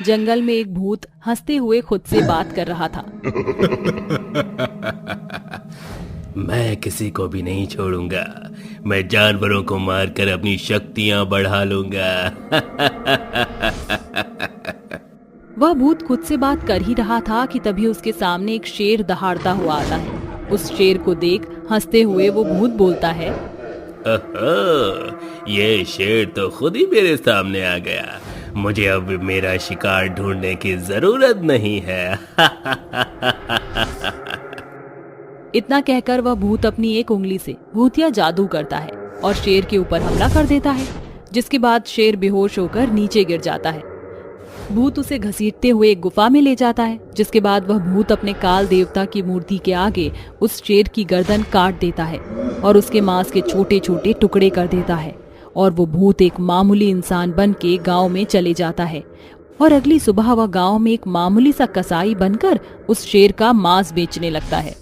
जंगल में एक भूत हंसते हुए खुद से बात कर रहा था। मैं किसी को भी नहीं छोड़ूंगा। मैं जानवरों को मारकर अपनी शक्तियां बढ़ा लूंगा। वह भूत खुद से बात कर ही रहा था कि तभी उसके सामने एक शेर दहाड़ता हुआ आता है। उस शेर को देख हंसते हुए वो भूत बोलता है, ये शेर तो खुद ही मेरे सामने आ गया। मुझे अब मेरा शिकार ढूंढने की जरूरत नहीं है। इतना कहकर वह भूत अपनी एक उंगली से भूतिया जादू करता है और शेर के ऊपर हमला कर देता है, जिसके बाद शेर बेहोश होकर नीचे गिर जाता है। भूत उसे घसीटते हुए एक गुफा में ले जाता है, जिसके बाद वह भूत अपने काल देवता की मूर्ति के आगे उस शेर की गर्दन काट देता है और उसके मांस के छोटे छोटे टुकड़े कर देता है। और वो भूत एक मामूली इंसान बन के गाँव में चले जाता है और अगली सुबह वह गाँव में एक मामूली सा कसाई बनकर उस शेर का मांस बेचने लगता है।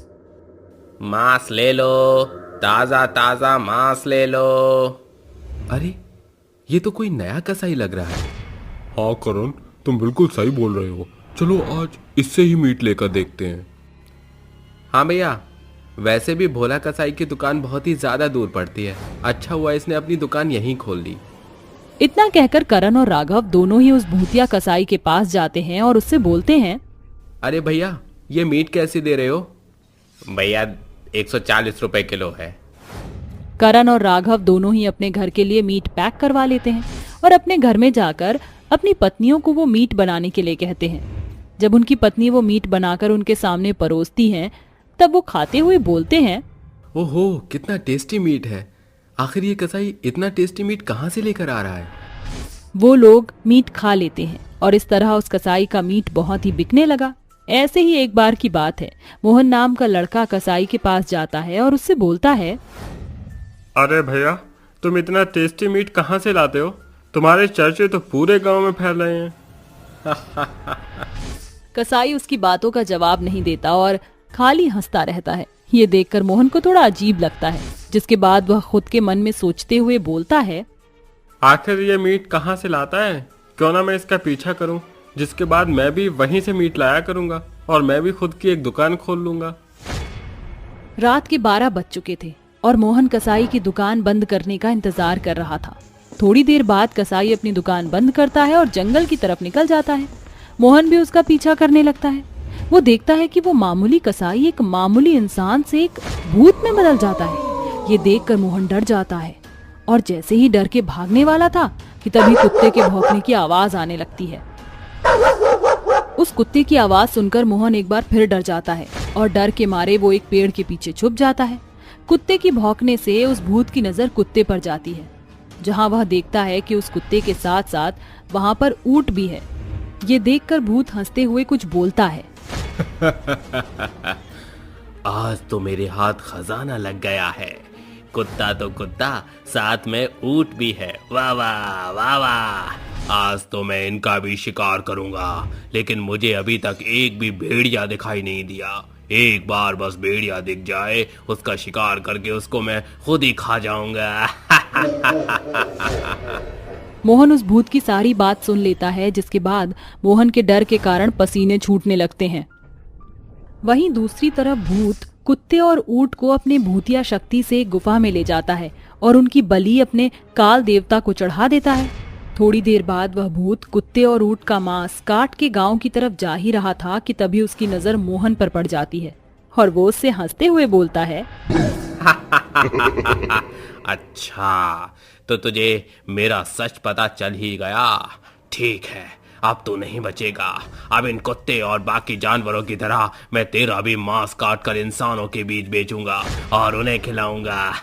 मांस ले लो, ताजा ताजा मांस ले लो। अरे ये तो कोई नया कसाई लग रहा है। हाँ करण, तुम बिल्कुल सही बोल रहे हो। चलो आज इससे ही मीट लेकर देखते हैं। हाँ भैया, वैसे भी भोला कसाई की दुकान बहुत ही ज्यादा दूर पड़ती है। अच्छा हुआ इसने अपनी दुकान यहीं खोल दी। इतना कहकर करण और राघव दोनों ही उस भूतिया कसाई के पास जाते हैं और उससे बोलते हैं, अरे भैया, ये मीट कैसे दे रहे हो? भैया 140 रुपए किलो है। करण और राघव दोनों ही अपने घर के लिए मीट पैक करवा लेते हैं और अपने घर में जाकर अपनी पत्नियों को वो मीट बनाने के लिए कहते हैं। जब उनकी पत्नी वो मीट बनाकर उनके सामने परोसती हैं, तब वो खाते हुए बोलते हैं, ओहो, कितना टेस्टी मीट है। आखिर ये कसाई इतना टेस्टी मीट कहाँ से लेकर आ रहा है? वो लोग मीट खा लेते हैं और इस तरह उस कसाई का मीट बहुत ही बिकने लगा। ऐसे ही एक बार की बात है, मोहन नाम का लड़का कसाई के पास जाता है और उससे बोलता है, अरे भैया, तुम इतना टेस्टी मीट कहाँ से लाते हो? तुम्हारे चर्चे तो पूरे गांव में फैल रहे हैं। कसाई उसकी बातों का जवाब नहीं देता और खाली हंसता रहता है। ये देखकर मोहन को थोड़ा अजीब लगता है, जिसके बाद वह खुद के मन में सोचते हुए बोलता है, आखिर ये मीट कहाँ से लाता है? क्यों ना मैं इसका पीछा करूं, जिसके बाद मैं भी वहीं से मीट लाया करूंगा और मैं भी खुद की एक दुकान खोल लूंगा। रात के 12 बज चुके थे और मोहन कसाई की दुकान बंद करने का इंतजार कर रहा था। थोड़ी देर बाद कसाई अपनी दुकान बंद करता है और जंगल की तरफ निकल जाता है। मोहन भी उसका पीछा करने लगता है। वो देखता है कि वो मामूली कसाई एक मामूली इंसान से एक भूत में बदल जाता है। ये देखकर मोहन डर जाता है और जैसे ही डर के भागने वाला था कि तभी कुत्ते के भौंकने की आवाज आने लगती है। उस कुत्ते की आवाज सुनकर मोहन एक बार फिर डर जाता है और डर के मारे वो एक पेड़ के पीछे छुप जाता है। कुत्ते की भौंकने से उस भूत की नजर कुत्ते पर जाती है, जहां वह देखता है कि उस कुत्ते के साथ साथ वहां पर ऊंट भी है। ये देखकर भूत हंसते हुए कुछ बोलता है, आज तो मेरे हाथ खजाना लग गया है। कुत्ता तो कुत्ता, साथ में ऊंट भी है। वाह वाह वाह वाह। आज तो मैं इनका भी शिकार करूंगा, लेकिन मुझे अभी तक एक भी भेड़िया दिखाई नहीं दिया। एक बार बस भेड़िया दिख जाए, उसका शिकार करके उसको मैं खुद ही खा जाऊंगा। मोहन उस भूत की सारी बात सुन लेता है, जिसके बाद मोहन के डर के कारण पसीने छूटने लगते हैं। वहीं दूसरी तरफ भूत कुत्ते और ऊंट को अपने भूतिया शक्ति से एक गुफा में ले जाता है और उनकी बलि अपने काल देवता को चढ़ा देता है। थोड़ी देर बाद वह भूत कुत्ते और ऊंट का मांस काट के गांव की तरफ जा ही रहा था कि तभी उसकी नजर मोहन पर पड़ जाती है और वो उससे हंसते हुए बोलता है, अच्छा, तो तुझे मेरा सच पता चल ही गया। ठीक है, अब तू नहीं बचेगा। अब इन कुत्ते और बाकी जानवरों की तरह मैं तेरा भी मांस काट कर इंसानों के बीच बेचूंगा और उन्हें खिलाऊंगा।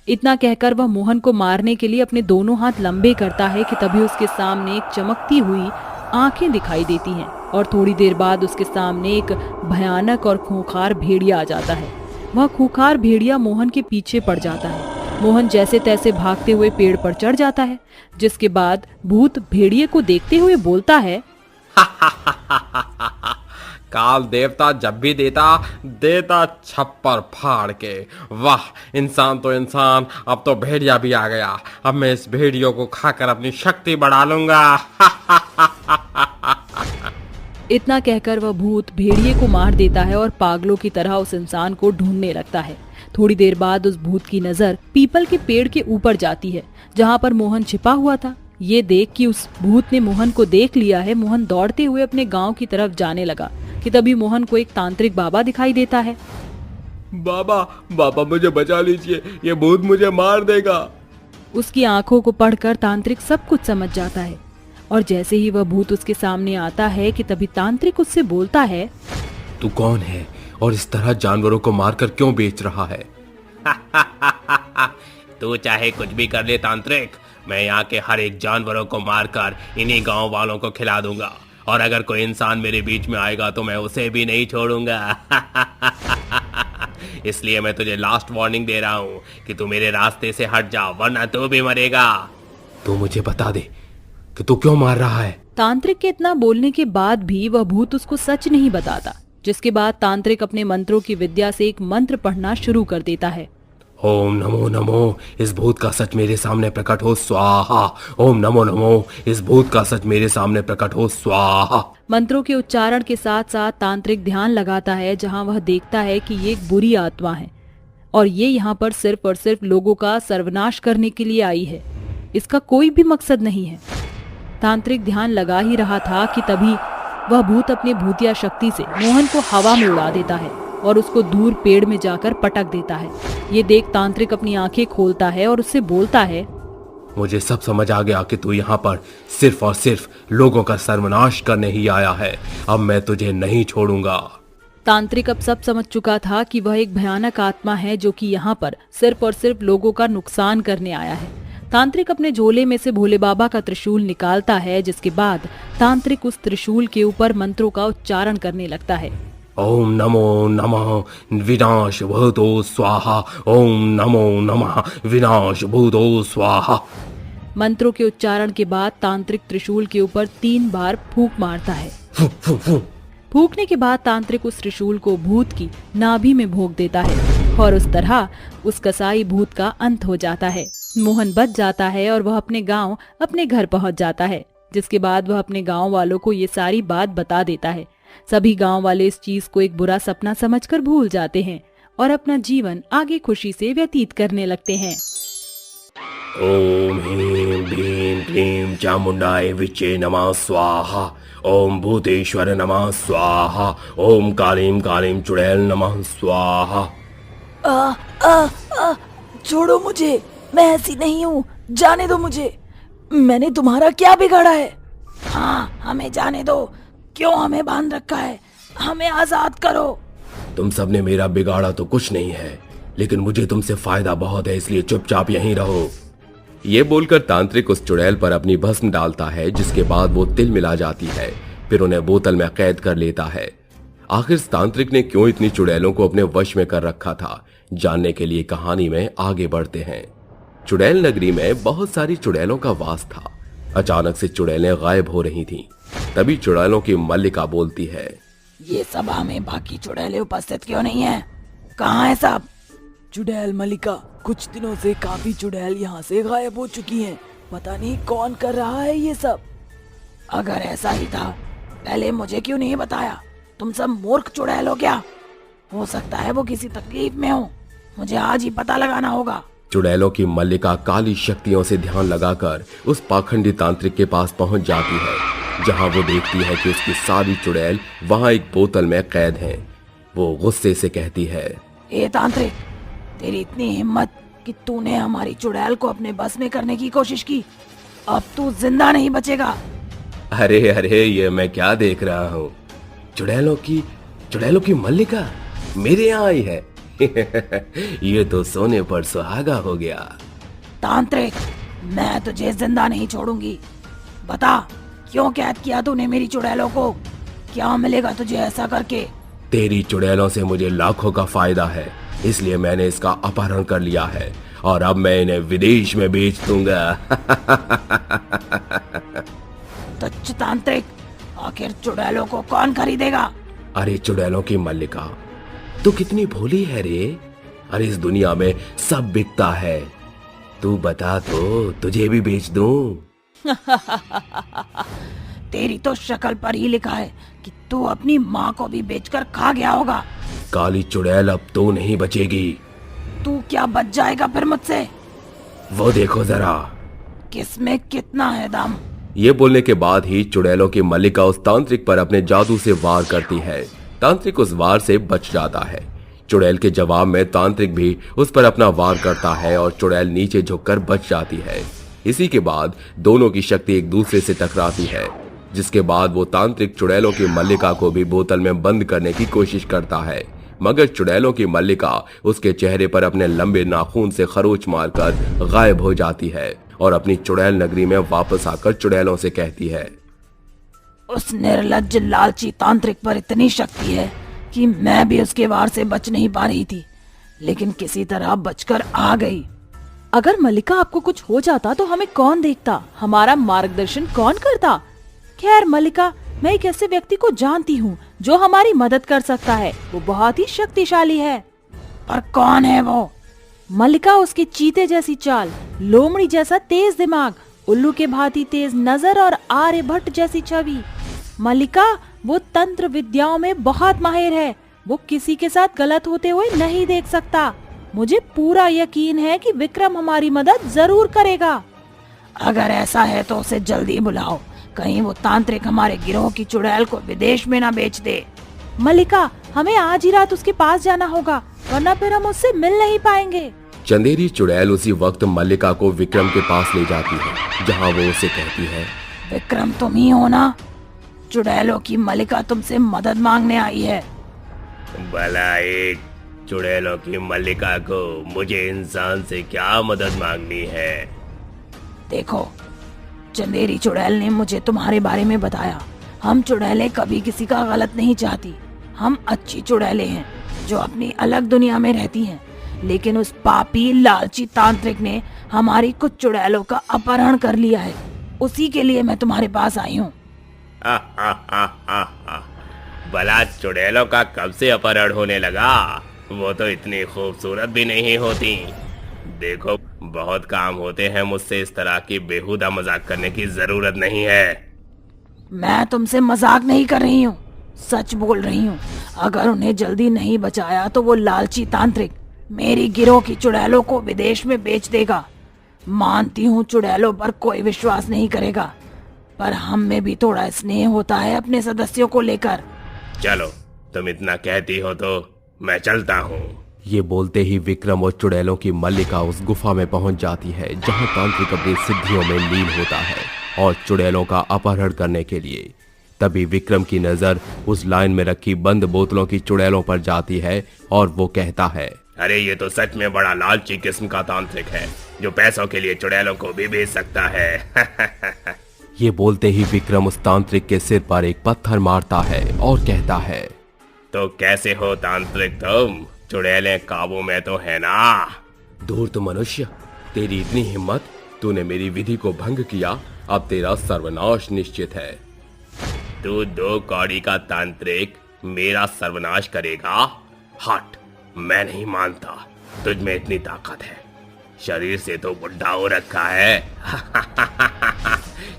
इतना कहकर वह मोहन को मारने के लिए अपने दोनों हाथ लंबे करता है कि तभी उसके सामने एक चमकती हुई आंखें दिखाई देती हैं और थोड़ी देर बाद उसके सामने एक भयानक और खूंखार भेड़िया आ जाता है। वह खूंखार भेड़िया मोहन के पीछे पड़ जाता है। मोहन जैसे तैसे भागते हुए पेड़ पर चढ़ जाता है, जिसके बाद भूत भेड़िए को देखते हुए बोलता है, काल देवता जब भी देता देता छप्पर फाड़ के। वाह, इंसान तो इंसान, अब तो भेड़िया भी आ गया। अब मैं इस भेड़ियों को खाकर अपनी शक्ति बढ़ा लूंगा। इतना कहकर वह भूत भेड़िए को मार देता है और पागलों की तरह उस इंसान को ढूंढने लगता है। थोड़ी देर बाद उस भूत की नजर पीपल के पेड़ के ऊपर जाती है जहाँ पर मोहन छिपा हुआ था। ये देख कि उस भूत ने मोहन को देख लिया है, मोहन दौड़ते हुए अपने गांव की तरफ जाने लगा कि तभी मोहन को एक तांत्रिक बाबा दिखाई देता है। बाबा बाबा मुझे बचा लीजिए, ये भूत मुझे मार देगा। उसकी आंखों को पढ़कर तांत्रिक सब कुछ समझ जाता है और जैसे ही वह भूत उसके सामने आता है कि तभी तांत्रिक उससे बोलता है, तू कौन है और इस तरह जानवरों को मारकर क्यों बेच रहा है? तू चाहे कुछ भी कर ले तांत्रिक, मैं यहाँ के हर एक जानवरों को मारकर इन्हीं गांव वालों को खिला दूंगा, और अगर कोई इंसान मेरे बीच में आएगा तो मैं उसे भी नहीं छोड़ूंगा। इसलिए मैं तुझे लास्ट वार्निंग दे रहा हूँ कि तू मेरे रास्ते से हट जा, वरना तू भी मरेगा। तू मुझे बता दे कि तू क्यों मार रहा है? तांत्रिक के इतना बोलने के बाद भी वह भूत उसको सच नहीं बताता, जिसके बाद तांत्रिक अपने मंत्रों की विद्या से एक मंत्र पढ़ना शुरू कर देता है। ओम नमो नमो, इस भूत का सच मेरे सामने प्रकट हो स्वाहा। ओम नमो नमो, इस भूत का सच मेरे सामने प्रकट हो स्वाहा। मंत्रों के उच्चारण के साथ साथ तांत्रिक ध्यान लगाता है जहां वह देखता है कि ये एक बुरी आत्मा है और ये यहाँ पर सिर्फ और सिर्फ लोगों का सर्वनाश करने के लिए आई है, इसका कोई भी मकसद नहीं है। तांत्रिक ध्यान लगा ही रहा था कि तभी वह भूत अपनी भूतिया शक्ति से मोहन को हवा में उड़ा देता है और उसको दूर पेड़ में जाकर पटक देता है। ये देख तांत्रिक अपनी आंखें खोलता है और उससे बोलता है, मुझे सब समझ आ गया कि तू यहाँ पर सिर्फ और सिर्फ लोगों का सर्वनाश करने ही आया है। अब मैं तुझे नहीं छोड़ूंगा। तांत्रिक अब सब समझ चुका था कि वह एक भयानक आत्मा है जो कि यहाँ पर सिर्फ और सिर्फ लोगों का नुकसान करने आया है। तांत्रिक अपने झोले में से भोले बाबा का त्रिशूल निकालता है, जिसके बाद तांत्रिक उस त्रिशूल के ऊपर मंत्रों का उच्चारण करने लगता है। ओम नमो नमः विनाश भूतो स्वाहा। ओम नमो नमः विनाश भूतो स्वाहा। मंत्रों के उच्चारण के बाद तांत्रिक त्रिशूल के ऊपर 3 बार फूंक मारता है। फूंकने के बाद तांत्रिक उस त्रिशूल को भूत की नाभि में भोंक देता है और उस तरह उस कसाई भूत का अंत हो जाता है। मोहन बच जाता है और वह अपने गांव अपने घर पहुंच जाता है, जिसके बाद वह अपने गांव वालों को ये सारी बात बता देता है। सभी गांव वाले इस चीज को एक बुरा सपना समझकर भूल जाते हैं और अपना जीवन आगे खुशी से व्यतीत करने लगते हैं। ओम ह्रीं भीं क्लीं चामुंडाय विचे नमः स्वाहा। ओम भूतेश्वर नमः स्वाहा। ओम कालीं कालीं चुड़ैल नमः स्वाहा। छोड़ो मुझे, मैं ऐसी नहीं हूँ, जाने दो मुझे। मैंने तुम्हारा क्या बिगाड़ा है? हाँ, हमें जाने दो। क्यों हमें बांध रखा है? हमें आजाद करो। तुम सबने मेरा बिगाड़ा तो कुछ नहीं है, लेकिन मुझे तुमसे फायदा बहुत है, इसलिए चुपचाप यहीं रहो। ये बोलकर तांत्रिक उस चुड़ैल पर अपनी भस्म डालता है, जिसके बाद वो तिल मिला जाती है। फिर उन्हें बोतल में कैद कर लेता है। आखिर तांत्रिक ने क्यों इतनी चुड़ैलों को अपने वश में कर रखा था, जानने के लिए कहानी में आगे बढ़ते हैं। चुड़ैल नगरी में बहुत सारी चुड़ैलों का वास था। अचानक से चुड़ैलें गायब हो रही थीं। तभी चुड़ैलों की मल्लिका बोलती है, ये सभा में बाकी चुड़ैलें उपस्थित क्यों नहीं है? कहाँ है सब? चुड़ैल मलिका, कुछ दिनों से काफी चुड़ैल यहाँ से गायब हो चुकी हैं। पता नहीं कौन कर रहा है ये सब। अगर ऐसा ही था, पहले मुझे क्यों नहीं बताया? तुम सब मूर्ख चुड़ैल हो क्या? हो सकता है वो किसी तकलीफ में हो। मुझे आज ही पता लगाना होगा। चुड़ैलों की मल्लिका काली शक्तियों से ध्यान लगाकर उस पाखंडी तांत्रिक के पास पहुंच जाती है, जहां वो देखती है कि उसकी सारी चुड़ैल वहां एक बोतल में कैद हैं। वो गुस्से से कहती है, ए तांत्रिक, तेरी इतनी हिम्मत कि तूने हमारी चुड़ैल को अपने बस में करने की कोशिश की। अब तू जिंदा नहीं बचेगा। अरे अरे, ये मैं क्या देख रहा हूँ? चुड़ैलों की मल्लिका मेरे यहाँ आई है। ये तो सोने पर सुहागा हो गया। तांत्रिक, मैं तुझे जिंदा नहीं छोड़ूंगी। बता, क्यों कैद किया तूने मेरी चुड़ैलों को? क्या मिलेगा तुझे ऐसा करके? तेरी चुड़ैलों से मुझे लाखों का फायदा है, इसलिए मैंने इसका अपहरण कर लिया है और अब मैं इन्हें विदेश में बेच दूंगा। तुच्छ तांत्रिक, आखिर चुड़ैलों को कौन खरीदेगा? अरे चुड़ैलों की मल्लिका, तू कितनी भोली है रे। अरे इस दुनिया में सब बिकता है, तू बता तो तुझे भी बेच दूं। तेरी तो शक्ल पर ही लिखा है कि तू अपनी माँ को भी बेचकर खा गया होगा। काली चुड़ैल, अब तो नहीं बचेगी। तू क्या बच जाएगा फिर मुझसे? वो देखो जरा। किसमें कितना है दम? ये बोलने के बाद ही चुड़ैलों की मल्लिका उस तांत्रिक पर अपने जादू से वार करती है। तांत्रिक उस वार से बच जाता है। चुड़ैल के जवाब में तांत्रिक भी उस पर अपना वार करता है और चुड़ैल नीचे झुककर बच जाती है। इसी के बाद दोनों की शक्ति एक दूसरे से टकराती है, जिसके बाद वो तांत्रिक चुड़ैलों की मल्लिका को भी बोतल में बंद करने की कोशिश करता है, मगर चुड़ैलों की मल्लिका उसके चेहरे पर अपने लंबे नाखून से खरोच मारकर गायब हो जाती है और अपनी चुड़ैल नगरी में वापस आकर चुड़ैलों से कहती है, उस निर्लज्ज लालची तांत्रिक पर इतनी शक्ति है कि मैं भी उसके वार से बच नहीं पा रही थी, लेकिन किसी तरह बचकर आ गई। अगर मल्लिका आपको कुछ हो जाता तो हमें कौन देखता, हमारा मार्गदर्शन कौन करता? खैर मल्लिका, मैं एक ऐसे व्यक्ति को जानती हूँ जो हमारी मदद कर सकता है। वो बहुत ही शक्तिशाली है। पर कौन है वो? मल्लिका, उसकी चीते जैसी चाल, लोमड़ी जैसा तेज दिमाग, उल्लू के भांति तेज नजर और आर्यभट्ट जैसी छवि। मल्लिका, वो तंत्र विद्याओं में बहुत माहिर है। वो किसी के साथ गलत होते हुए नहीं देख सकता। मुझे पूरा यकीन है कि विक्रम हमारी मदद जरूर करेगा। अगर ऐसा है तो उसे जल्दी बुलाओ, कहीं वो तांत्रिक हमारे गिरोह की चुड़ैल को विदेश में ना बेच दे। मल्लिका, हमें आज ही रात उसके पास जाना होगा, वरना फिर हम उससे मिल नहीं पाएंगे। चंदेरी चुड़ैल उसी वक्त मल्लिका को विक्रम के पास ले जाती है, जहाँ वो उसे कहती है, विक्रम तुम ही हो ना? चुड़ैलों की मल्लिका तुमसे मदद मांगने आई है। भला एक चुड़ैलों की मल्लिका को मुझे इंसान से क्या मदद मांगनी है? देखो, चंदेरी चुड़ैल ने मुझे तुम्हारे बारे में बताया। हम चुड़ैलें कभी किसी का गलत नहीं चाहती। हम अच्छी चुड़ैलें हैं जो अपनी अलग दुनिया में रहती हैं, लेकिन उस पापी लालची तांत्रिक ने हमारी कुछ चुड़ैलों का अपहरण कर लिया है। उसी के लिए मैं तुम्हारे पास आई हूँ। भला चुड़ैलों का कब से अपहरण होने लगा? वो तो इतनी खूबसूरत भी नहीं होती। देखो, बहुत काम होते हैं मुझसे, इस तरह की बेहुदा मजाक करने की जरूरत नहीं है। मैं तुमसे मजाक नहीं कर रही हूँ, सच बोल रही हूँ। अगर उन्हें जल्दी नहीं बचाया तो वो लालची तांत्रिक मेरी गिरोह की चुड़ैलों को विदेश में बेच देगा। मानती हूँ चुड़ैलों पर कोई विश्वास नहीं करेगा, पर हम में भी थोड़ा स्नेह होता है अपने सदस्यों को लेकर। चलो, तुम इतना कहती हो तो मैं चलता हूँ। ये बोलते ही विक्रम और चुड़ैलों की मल्लिका उस गुफा में पहुंच जाती है, जहां तांत्रिक अपनी सिद्धियों में लीन होता है और चुड़ैलों का अपहरण करने के लिए। तभी विक्रम की नजर उस लाइन में रखी बंद बोतलों की चुड़ैलों पर जाती है और वो कहता है, अरे ये तो सच में बड़ा लालची किस्म का तांत्रिक है, जो पैसों के लिए चुड़ैलों को भी बेच सकता है। ये बोलते ही विक्रम उस तांत्रिक के सिर पर एक पत्थर मारता है और कहता है, तो कैसे हो तांत्रिक तुम? चुड़ैलें काबू में तो है ना? दूर तो मनुष्य, तेरी इतनी हिम्मत, तूने मेरी विधि को भंग किया, अब तेरा सर्वनाश निश्चित है। तू 2 कौड़ी का तांत्रिक मेरा सर्वनाश करेगा? हट, मैं नहीं मानता, तुझ में इतनी ताकत है। शरीर से तो बुढ़ा हो रखा है।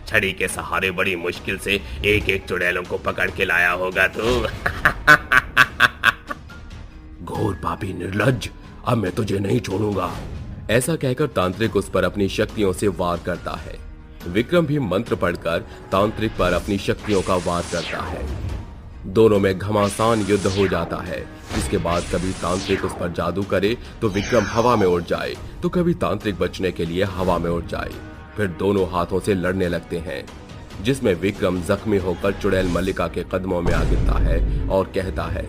छड़ी के सहारे बड़ी मुश्किल से एक एक चुड़ैलों को पकड़ के लाया होगा तू। घोर पापी निर्लज्ज, अब मैं तुझे नहीं छोड़ूंगा। ऐसा कहकर तांत्रिक उस पर अपनी शक्तियों से वार करता है। विक्रम भी मंत्र पढ़कर तांत्रिक पर अपनी शक्तियों का वार करता है। दोनों में घमासान युद्ध हो जाता है, जिसके बाद कभी तांत्रिक उस पर जादू करे तो विक्रम हवा में उड़ जाए, तो कभी तांत्रिक बचने के लिए हवा में उड़ जाए। फिर दोनों हाथों से लड़ने लगते हैं, जिसमें विक्रम जख्मी होकर चुड़ैल मल्लिका के कदमों में आ गिरता है और कहता है,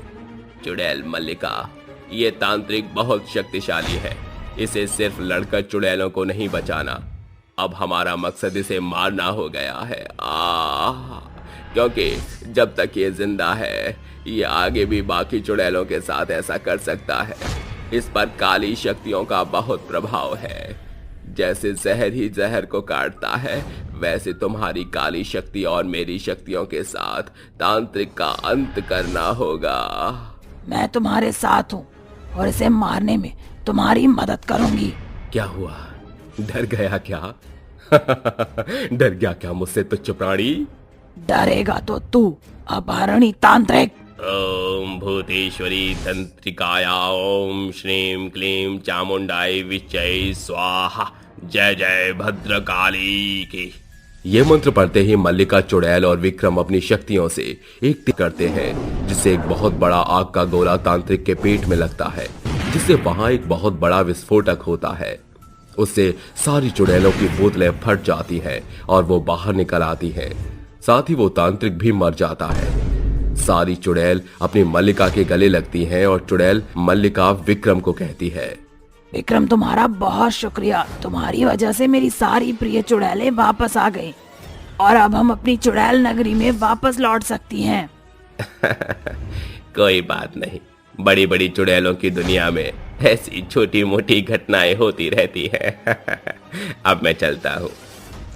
चुड़ैल मल्लिका, ये तांत्रिक बहुत शक्तिशाली है, इसे सिर्फ लड़कर चुड़ैलों को नहीं बचाना, अब हमारा मकसद इसे मारना हो गया है। क्योंकि जब तक ये जिंदा है, ये आगे भी बाकी चुड़ैलों के साथ ऐसा कर सकता है। इस पर काली शक्तियों का बहुत प्रभाव है। जैसे जहर ही जहर को काटता है, वैसे तुम्हारी काली शक्ति और मेरी शक्तियों के साथ तांत्रिक का अंत करना होगा। मैं तुम्हारे साथ हूँ और इसे मारने में तुम्हारी मदद करूंगी। क्या हुआ, डर गया क्या? डर गया क्या मुझसे तुच्छ प्राणी? डरेगा तो तू अपहरणी तांत्रिक। ओम भूतेश्वरी तंत्रिकाया ओम श्रीम क्लीम चामुंडाई विचय स्वाहा, जय जय भद्रकाली की। ये मंत्र पढ़ते ही मल्लिका, चुड़ैल और विक्रम अपनी शक्तियों से एक तीर करते हैं, जिससे एक बहुत बड़ा आग का गोला तांत्रिक के पेट में लगता है, जिससे वहां एक बहुत बड़ा विस्फोटक होता है। उससे सारी चुड़ैलों की बोतलें फट जाती हैं और वो बाहर निकल आती हैं। साथ ही वो तांत्रिक भी मर जाता है। सारी चुड़ैल अपनी मल्लिका के गले लगती हैं और चुड़ैल मल्लिका विक्रम को कहती है, विक्रम तुम्हारा बहुत शुक्रिया, तुम्हारी वजह से मेरी सारी प्रिय चुड़ैलें वापस आ गईं और अब हम अपनी चुड़ैल नगरी में वापस लौट सकती हैं। कोई बात नहीं, बड़ी बड़ी चुड़ैलों की दुनिया में ऐसी छोटी मोटी घटनाएं होती रहती हैं। अब मैं चलता हूँ।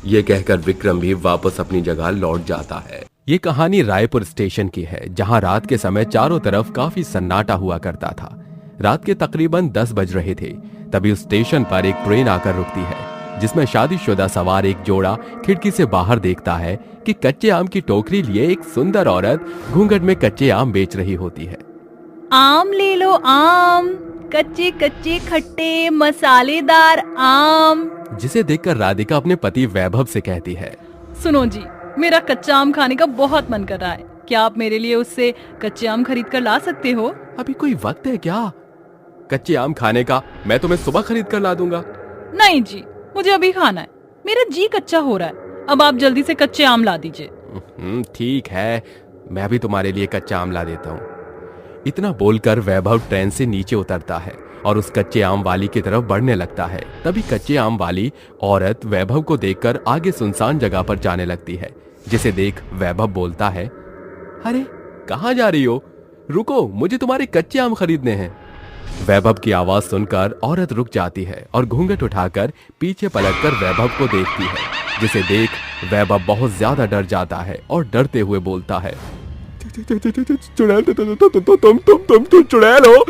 ये कहकर विक्रम भी वापस अपनी जगह लौट जाता है। ये कहानी रायपुर स्टेशन की है, जहां रात के समय चारों तरफ काफी सन्नाटा हुआ करता था। रात के तकरीबन 10 बज रहे थे। तभी उस स्टेशन पर एक ट्रेन आकर रुकती है, जिसमें शादीशुदा सवार एक जोड़ा खिड़की से बाहर देखता है कि कच्चे आम की टोकरी लिए एक सुंदर औरत घूंघट में कच्चे आम बेच रही होती है। आम ले लो आम, कच्चे कच्चे खट्टे मसालेदार आम। जिसे देखकर राधिका अपने पति वैभव से कहती है, सुनो जी, मेरा कच्चा आम खाने का बहुत मन कर रहा है, क्या आप मेरे लिए उससे कच्चे आम खरीद कर ला सकते हो? अभी कोई वक्त है क्या कच्चे आम खाने का? मैं तुम्हें सुबह खरीद कर ला दूंगा। नहीं जी, मुझे अभी खाना है, मेरा जी कच्चा हो रहा है, अब आप जल्दी से कच्चे आम ला दीजिए। ठीक है, मैं अभी तुम्हारे लिए कच्चा आम ला देता हूँ। इतना बोलकर वैभव ट्रेन से नीचे उतरता है और उस कच्चे आम वाली की तरफ बढ़ने लगता है। तभी कच्चे आम वाली औरत वैभव को देखकर आगे सुनसान जगह पर जाने लगती है, जिसे देख वैभव बोलता है, अरे कहाँ जा रही हो? रुको, मुझे तुम्हारे कच्चे आम खरीदने हैं। वैभव की आवाज सुनकर औरत रुक जाती है और घूंघट उठाकर पीछे पलटकर वैभव को देखती है, जिसे देख वैभव बहुत ज्यादा डर जाता है और डरते हुए बोलता है, चुड़ैल, तुम चुड़ैल हो?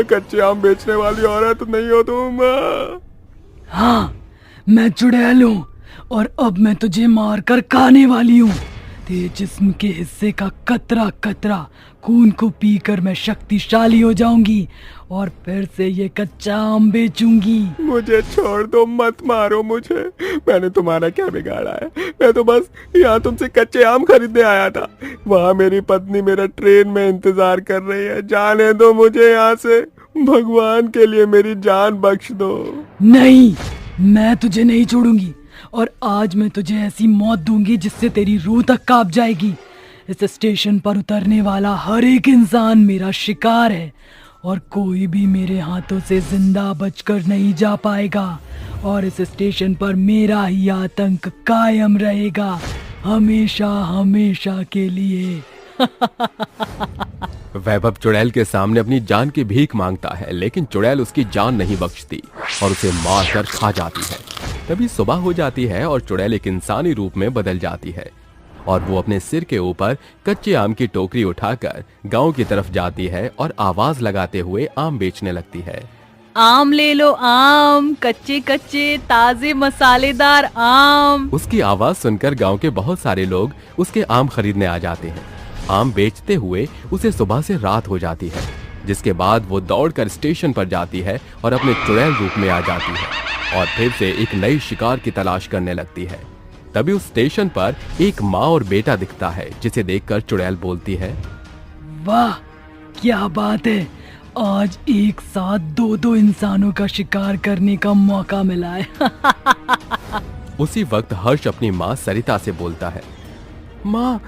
कच्चे आम बेचने वाली औरत नहीं हो तुम? हाँ, मैं चुड़ैल हूँ और अब मैं तुझे मारकर खाने वाली हूँ। तेरे जिस्म के हिस्से का कतरा कतरा खून को पीकर मैं शक्तिशाली हो जाऊंगी और फिर से ये कच्चा आम बेचूंगी। मुझे छोड़ दो, मत मारो मुझे। मैंने तुम्हारा क्या बिगाड़ा है? मैं तो बस यहाँ तुमसे कच्चे आम खरीदने आया था। वहाँ मेरी पत्नी मेरा ट्रेन में इंतजार कर रही है। जाने दो मुझे यहाँ से, भगवान के लिए मेरी जान बख्श दो। नहीं, मैं तुझे नहीं छोड़ूंगी और आज मैं तुझे ऐसी मौत दूंगी जिससे तेरी रूह तक कांप जाएगी। इस स्टेशन पर उतरने वाला हर एक इंसान मेरा शिकार है और कोई भी मेरे हाथों से जिंदा बचकर नहीं जा पाएगा और इस स्टेशन पर मेरा ही आतंक कायम रहेगा, हमेशा हमेशा के लिए। वैभव चुड़ैल के सामने अपनी जान की भीख मांगता है, लेकिन चुड़ैल उसकी जान नहीं बख्शती और उसे मारकर खा जाती है। तभी सुबह हो जाती है और चुड़ैल एक इंसानी रूप में बदल जाती है और वो अपने सिर के ऊपर कच्चे आम की टोकरी उठाकर गांव की तरफ जाती है और आवाज लगाते हुए आम बेचने लगती है। आम ले लो आम, कच्चे कच्चे ताजे मसालेदार आम। उसकी आवाज सुनकर गांव के बहुत सारे लोग उसके आम खरीदने आ जाते हैं। आम बेचते हुए उसे सुबह से रात हो जाती है, जिसके बाद वो दौड़कर स्टेशन पर जाती है और अपने चुड़ैल रूप में आ जाती है और फिर से एक नई शिकार की तलाश करने लगती है। तभी उस स्टेशन पर एक माँ और बेटा दिखता है, जिसे देखकर चुड़ैल बोलती है, वाह क्या बात है, आज एक साथ दो इंसानों का शिकार करने का मौका मिला है। उसी वक्त हर्ष अपनी माँ सरिता से बोलता है, माँ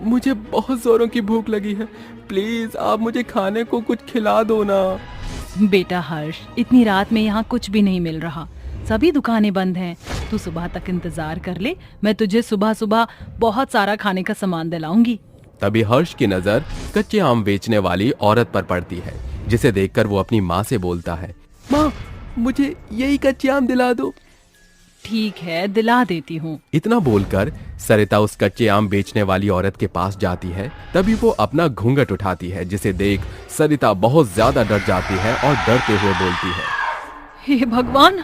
मुझे बहुत जोरों की भूख लगी है, प्लीज आप मुझे खाने को कुछ खिला दो ना। बेटा हर्ष, इतनी रात में यहाँ कुछ भी नहीं मिल रहा, सभी दुकानें बंद हैं। तू सुबह तक इंतजार कर ले, मैं तुझे सुबह सुबह बहुत सारा खाने का सामान दिलाऊंगी। तभी हर्ष की नजर कच्चे आम बेचने वाली औरत पर पड़ती है, जिसे देखकर वो अपनी माँ से बोलता है, माँ मुझे यही कच्चे आम दिला दो। ठीक है, दिला देती हूँ। इतना बोलकर सरिता उस कच्चे आम बेचने वाली औरत के पास जाती है। तभी वो अपना घूंघट उठाती है, जिसे देख सरिता बहुत ज्यादा डर जाती है और डरते हुए बोलती है, हे भगवान,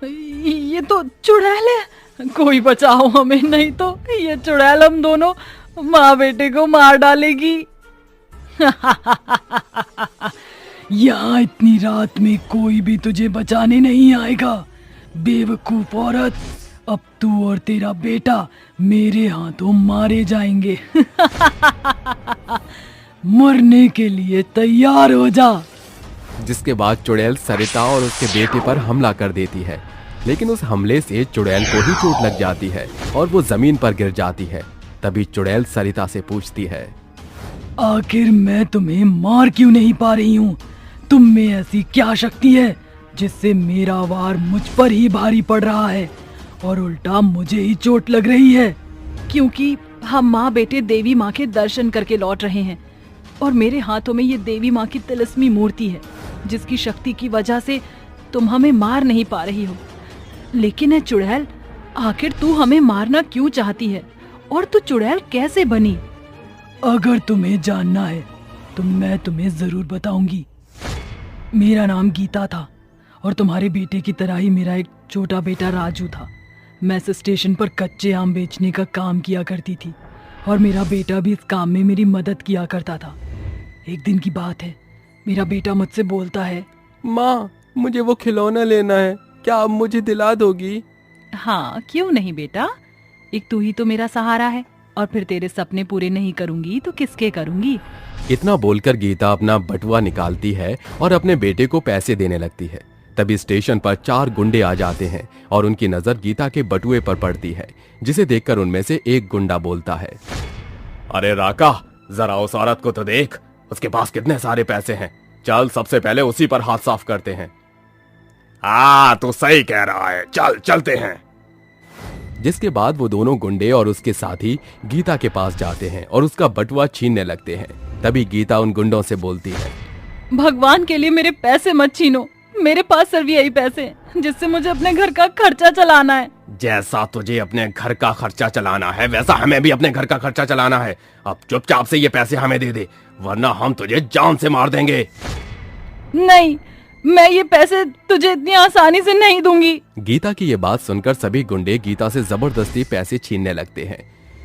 ये तो चुड़ैल है, कोई बचाओ हमें, नहीं तो ये चुड़ैल हम दोनों माँ बेटे को मार डालेगी। यहाँ इतनी रात में कोई भी तुझे बचाने नहीं आएगा, बेवकूफ औरत। अब तू और तेरा बेटा मेरे हाथों मारे जाएंगे। मरने के लिए तैयार हो जा। जिसके बाद चुड़ैल सरिता और उसके बेटे पर हमला कर देती है, लेकिन उस हमले से चुड़ैल को ही चोट लग जाती है और वो जमीन पर गिर जाती है। तभी चुड़ैल सरिता से पूछती है, आखिर मैं तुम्हें मार क्यों नहीं पा रही हूँ? तुम में ऐसी क्या शक्ति है जिससे मेरा वार मुझ पर ही भारी पड़ रहा है और उल्टा मुझे ही चोट लग रही है? क्योंकि हम माँ बेटे देवी माँ के दर्शन करके लौट रहे हैं और मेरे हाथों में ये देवी माँ की तिलस्मी मूर्ति है, जिसकी शक्ति की वजह से तुम हमें मार नहीं पा रही हो। लेकिन है चुड़ैल, आखिर तू हमें मारना क्यों चाहती है और तू चुड़ैल कैसे बनी? अगर तुम्हें जानना है तो मैं तुम्हें जरूर बताऊंगी। मेरा नाम गीता था और तुम्हारे बेटे की तरह ही मेरा एक छोटा बेटा राजू था। मैं इस स्टेशन पर कच्चे आम बेचने का काम किया करती थी और मेरा बेटा भी इस काम में मेरी मदद किया करता था। एक दिन की बात है, मेरा बेटा मुझसे बोलता है, माँ मुझे वो खिलौना लेना है, क्या आप मुझे दिला दोगी? हाँ, क्यों नहीं बेटा, एक तू ही तो मेरा सहारा है और फिर तेरे सपने पूरे नहीं करूंगी तो किसके करूंगी? इतना बोलकर गीता अपना बटुआ निकालती है और अपने बेटे को पैसे देने लगती है। तभी स्टेशन पर 4 गुंडे आ जाते हैं और उनकी नजर गीता के बटुए पर पड़ती है, जिसे देखकर उनमें से एक गुंडा बोलता है, अरे राका, जरा उस औरत को तो देख, उसके पास कितने सारे पैसे हैं। चल सबसे पहले उसी पर हाथ साफ करते हैं। हाँ तो सही कह रहा है, चल चलते हैं। जिसके बाद वो दोनों गुंडे और उसके साथी गीता के पास जाते हैं और उसका बटुआ छीनने लगते हैं। तभी गीता उन गुंडों से बोलती है, भगवान के लिए मेरे पैसे मत छीनो, मेरे पास सिर्फ यही पैसे हैं जिससे मुझे अपने घर का खर्चा चलाना है। जैसा तुझे अपने घर का खर्चा चलाना है वैसा हमें भी अपने घर का खर्चा चलाना है। अब चुपचाप से ये पैसे हमें दे दे, वरना हम तुझे जान से मार देंगे। नहीं, मैं ये पैसे तुझे इतनी आसानी से नहीं दूंगी। गीता की ये बात सुनकर सभी गुंडे गीता से जबरदस्ती पैसे छीनने लगते हैं।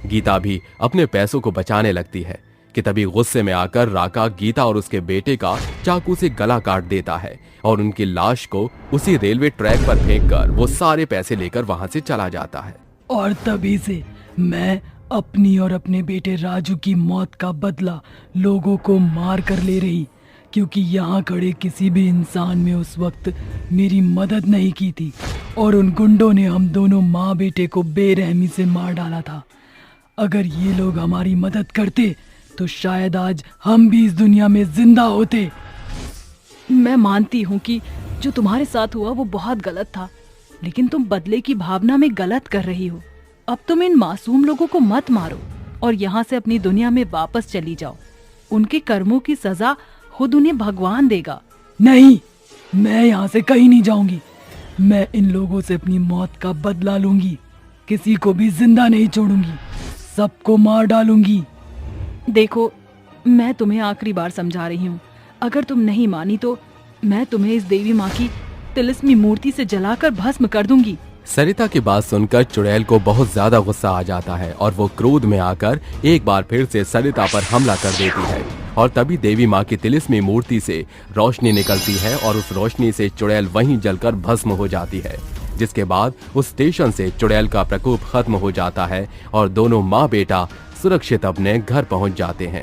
गीता भी अपने पैसों को बचाने लगती है कि तभी गुस्से में आकर राका गीता और उसके बेटे का चाकू से गला काट देता है और उनकी लाश को उसी रेलवे ट्रैक पर फेंककर वो सारे पैसे लेकर वहां से चला जाता है। और तभी से मैं अपनी और अपने बेटे राजू की मौत का बदला लोगों को मार कर ले रही, क्योंकि यहाँ खड़े किसी भी इंसान ने उस वक्त मेरी मदद नहीं की थी और उन गुंडों ने हम दोनों माँ बेटे को बेरहमी से मार डाला था। अगर ये लोग हमारी मदद करते तो शायद आज हम भी इस दुनिया में जिंदा होते। मैं मानती हूँ कि जो तुम्हारे साथ हुआ वो बहुत गलत था, लेकिन तुम बदले की भावना में गलत कर रही हो। अब तुम इन मासूम लोगों को मत मारो और यहाँ से अपनी दुनिया में वापस चली जाओ। उनके कर्मों की सजा खुद उन्हें भगवान देगा। नहीं, मैं यहाँ से कहीं नहीं जाऊंगी। मैं इन लोगों से अपनी मौत का बदला लूंगी। किसी को भी जिंदा नहीं छोड़ूंगी, सबको मार डालूंगी। देखो, मैं तुम्हें आखिरी बार समझा रही हूँ, अगर तुम नहीं मानी तो मैं तुम्हें इस देवी माँ की तिलिस्मी मूर्ति से जलाकर भस्म कर दूंगी। सरिता की बात सुनकर चुड़ैल को बहुत ज्यादा गुस्सा आ जाता है और वो क्रोध में आकर एक बार फिर से सरिता पर हमला कर देती है। और तभी देवी माँ की तिलिस्मी मूर्ति से रोशनी निकलती है और उस रोशनी से चुड़ैल वहीं जलकर भस्म हो जाती है। जिसके बाद उस स्टेशन से चुड़ैल का प्रकोप खत्म हो जाता है और दोनों माँ बेटा सुरक्षित अपने घर पहुंच जाते हैं।